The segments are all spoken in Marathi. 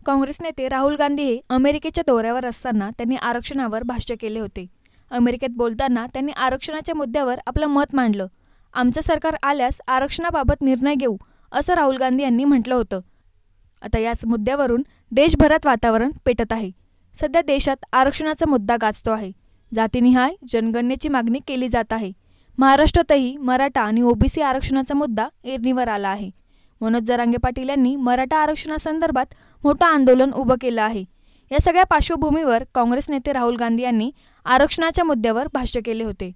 काँग्रेस नेते राहुल गांधी हे अमेरिकेच्या दौऱ्यावर असताना त्यांनी आरक्षणावर भाष्य केले होते। अमेरिकेत बोलताना त्यांनी आरक्षणाच्या मुद्द्यावर आपलं मत मांडलं। आमचं सरकार आल्यास आरक्षणाबाबत निर्णय घेऊ असं राहुल गांधी यांनी म्हटलं होतं। आता याच मुद्द्यावरून देशभरात वातावरण पेटत आहे। सध्या देशात आरक्षणाचा मुद्दा गाजतो आहे। जातीनिहाय जनगणनेची मागणी केली जात आहे। महाराष्ट्रातही मराठा आणि ओबीसी आरक्षणाचा मुद्दा ऐरणीवर आला आहे। मनोज जरांगे पाटील यांनी मराठा आरक्षणासंदर्भात मोठं आंदोलन उभं केलं आहे। या सगळ्या पार्श्वभूमीवर काँग्रेस नेते राहुल गांधी यांनी आरक्षणाच्या मुद्द्यावर भाष्य केले होते।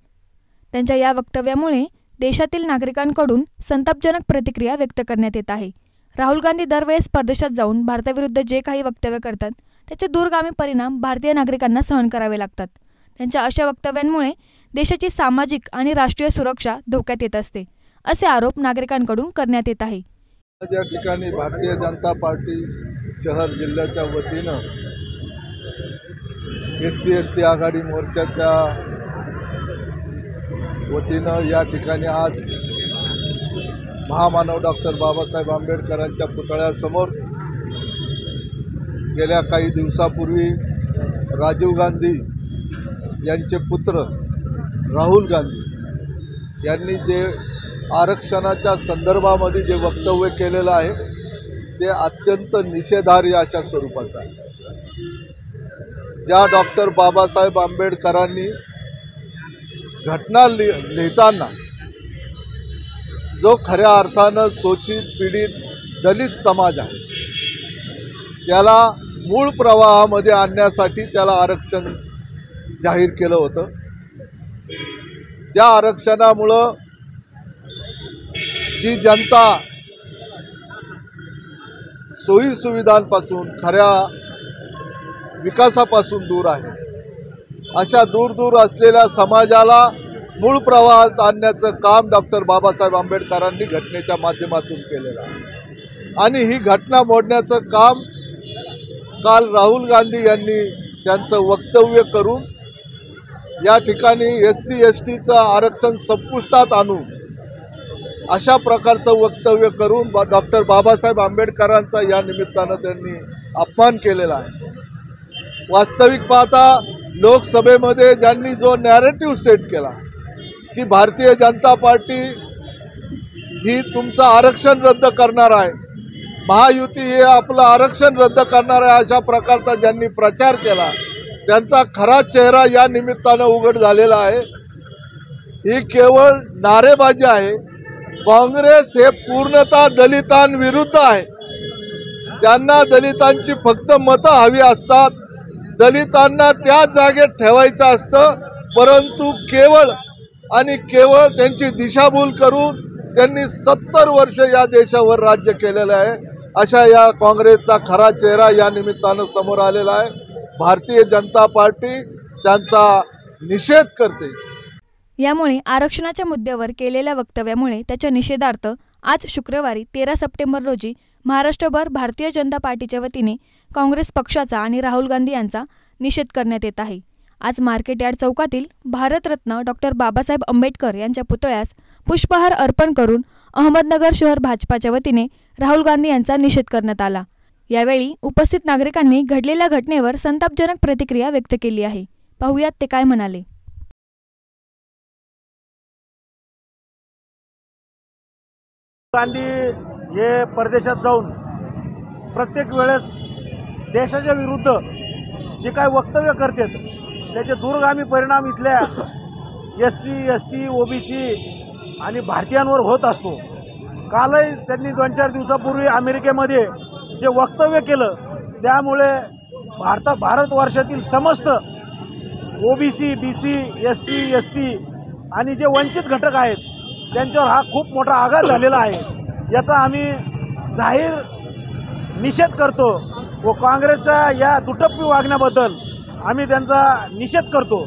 त्यांच्या या वक्तव्यामुळे देशातील नागरिकांकडून संतापजनक प्रतिक्रिया व्यक्त करण्यात येत आहे। राहुल गांधी दरवेळेस परदेशात जाऊन भारताविरुद्ध जे काही वक्तव्य करतात त्याचे दूरगामी परिणाम भारतीय नागरिकांना सहन करावे लागतात। त्यांच्या अशा वक्तव्यांमुळे देशाची सामाजिक आणि राष्ट्रीय सुरक्षा धोक्यात येत असते, असे आरोप नागरिकांकडून करण्यात येत आहे। या ठिकाणी भारतीय जनता पार्टी शहर जिल्ह्याच्या वतीनं SC/ST आघाडी मोर्चाच्या वतीनं या ठिकाणी आज महामानव डॉक्टर बाबासाहेब आंबेडकरांच्या पुतळ्यासमोर गेल्या काही दिवसापूर्वी राजीव गांधी यांचे पुत्र राहुल गांधी यांनी जे आरक्षणाच्या संदर्भामध्ये जे वक्तव्य केलेलं आहे ते अत्यंत निषेधार्ह अशा स्वरूपाचं आहे। ज्या डॉक्टर बाबासाहेब आंबेडकरांनी घटना लिहिताना जो खऱ्या अर्थानं शोषित पीडित दलित समाज आहे त्याला मूळ प्रवाहामध्ये आणण्यासाठी त्याला आरक्षण जाहीर केलं होतं। ज्या आरक्षणामुळं जी जनता सोयी सुविधांपासून खऱ्या विकासापासून दूर आहे अशा दूर असलेल्या समाजाला मूळ प्रवाहात आणण्याचं काम डॉक्टर बाबासाहेब आंबेडकरांनी घटनेच्या माध्यमातून केलेलं आहे। आणि ही घटना मोडण्याचं काम काल राहुल गांधी यांनी त्यांचं वक्तव्य करून या ठिकाणी SC/STचं आरक्षण संपुष्टात आणून अशा प्रकारचं वक्तव्य करून डॉक्टर बाबासाहेब आंबेडकरांचा या निमित्तानं त्यांनी अपमान केलेला आहे। वास्तविक पाहता लोकसभेमध्ये ज्यांनी जो नॅरेटिव्ह सेट केला की भारतीय जनता पार्टी ही तुमचं आरक्षण रद्द करणार आहे, महायुती हे आपलं आरक्षण रद्द करणार आहे, अशा प्रकारचा ज्यांनी प्रचार केला त्यांचा खरा चेहरा या निमित्तानं उघड झालेला आहे। ही केवळ नारेबाजी आहे। काँग्रेस हे पूर्णतः दलितांविरुद्ध आहे। त्यांना दलितांची फक्त मतं हवी असतात, दलितांना त्या जागेत ठेवायचं असतं, परंतु केवळ आणि केवळ त्यांची दिशाभूल करून त्यांनी 70 वर्ष या देशावर राज्य केलेलं आहे। अशा या काँग्रेसचा खरा चेहरा या निमित्तानं समोर आलेला आहे। भारतीय जनता पार्टी त्यांचा निषेध करते। यामुळे आरक्षणाच्या मुद्द्यावर केलेल्या वक्तव्यामुळे त्याच्या निषेधार्थ आज शुक्रवारी 13 सप्टेंबर रोजी महाराष्ट्रभर भारतीय जनता पार्टीच्या वतीने काँग्रेस पक्षाचा आणि राहुल गांधी यांचा निषेध करण्यात येत आहे। आज मार्केट यार्ड चौकातील भारतरत्न डॉक्टर बाबासाहेब आंबेडकर यांच्या पुतळ्यास पुष्पहार अर्पण करून अहमदनगर शहर भाजपाच्या वतीने राहुल गांधी यांचा निषेध करण्यात आला। यावेळी उपस्थित नागरिकांनी घडलेल्या घटनेवर संतापजनक प्रतिक्रिया व्यक्त केली आहे। पाहुयात ते काय म्हणाले। गांधी हे परदेशात जाऊन प्रत्येक वेळेस देशाच्या विरुद्ध जे काय वक्तव्य करतात त्याचे दूरगामी परिणाम इथल्या SC/ST OBC आणि भारतीयांवर होत असतो। कालही त्यांनी 2-4 दिवसापूर्वी अमेरिकेमध्ये जे वक्तव्य केलं त्यामुळे भारतवर्षातील समस्त OBC BC SC/ST आणि जे वंचित घटक आहेत त्यांच्यावर हा खूप मोठा आघात झालेला आहे। याचा आम्ही जाहीर निषेध करतो व काँग्रेसच्या या दुटप्पी वागण्याबद्दल आम्ही त्यांचा निषेध करतो।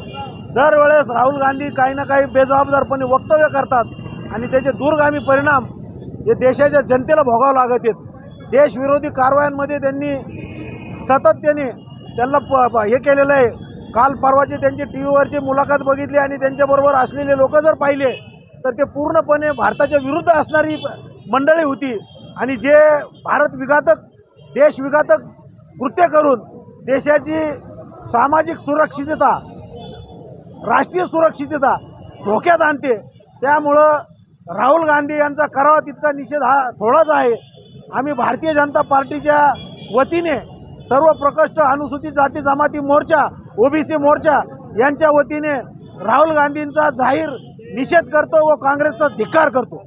दरवेळेस राहुल गांधी काही ना काही बेजबाबदारपणे वक्तव्य करतात आणि त्याचे दूरगामी परिणाम हे देशाच्या जनतेला भोगावं लागत आहेत। देशविरोधी कारवायांमध्ये त्यांनी सातत्याने त्यांना हे केलेलं आहे। काल परवाचे त्यांची टीव्हीवरची मुलाखत बघितली आणि त्यांच्याबरोबर असलेले लोक जर पाहिले तर ते पूर्णपणे भारताच्या विरुद्ध असणारी मंडळी होती आणि जे भारत विघातक देश विघातक कृत्य करून देशाची सामाजिक सुरक्षितता, राष्ट्रीय सुरक्षितता धोक्यात आणते। त्यामुळं राहुल गांधी यांचा करावा तितका निषेध हा थोडाच आहे। आम्ही भारतीय जनता पार्टीच्या वतीने सर्व प्रकोष्ठ अनुसूचित जाती जमाती मोर्चा, ओबीसी मोर्चा यांच्या वतीने राहुल गांधींचा जाहीर निषेध करतो व काँग्रेसचा धिक्कार करतो।